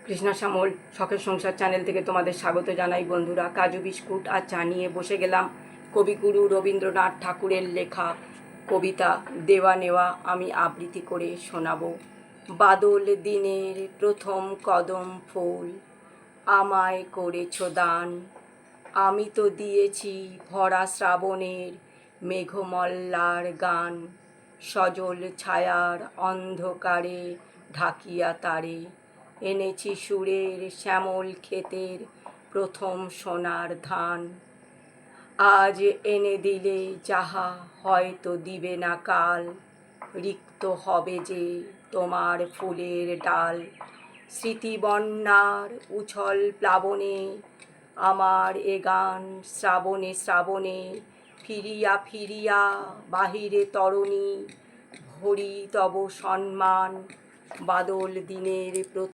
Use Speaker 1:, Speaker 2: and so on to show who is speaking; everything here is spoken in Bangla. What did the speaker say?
Speaker 1: কৃষ্ণা শ্যামল শখের সংসার চ্যানেল থেকে তোমাদের স্বাগত জানাই বন্ধুরা। কাজু বিস্কুট আর চা নিয়ে বসে গেলাম। কবিগুরু রবীন্দ্রনাথ ঠাকুরের লেখা কবিতা দেওয়া নেওয়া আমি আবৃত্তি করে শোনাবো। বাদল দিনের প্রথম কদম ফুল আমায় করেছ দান, আমি তো দিয়েছি ভরা শ্রাবণের মেঘমল্লার গান। সজল ছায়ার অন্ধকারে ঢাকিয়া তারে এনেছি সুরের শ্যামল ক্ষেতের প্রথম সোনার ধান। আজ এনে দিলে যাহা হয়তো দিবে না কাল, রিক্ত হবে যে তোমার ফুলের ডাল। স্মৃতিবন্যার উছল প্লাবনে আমার এ গান শ্রাবণে শ্রাবণে ফিরিয়া ফিরিয়া বাহিরে তরণী ভরি তব সম্মান। বাদল দিনের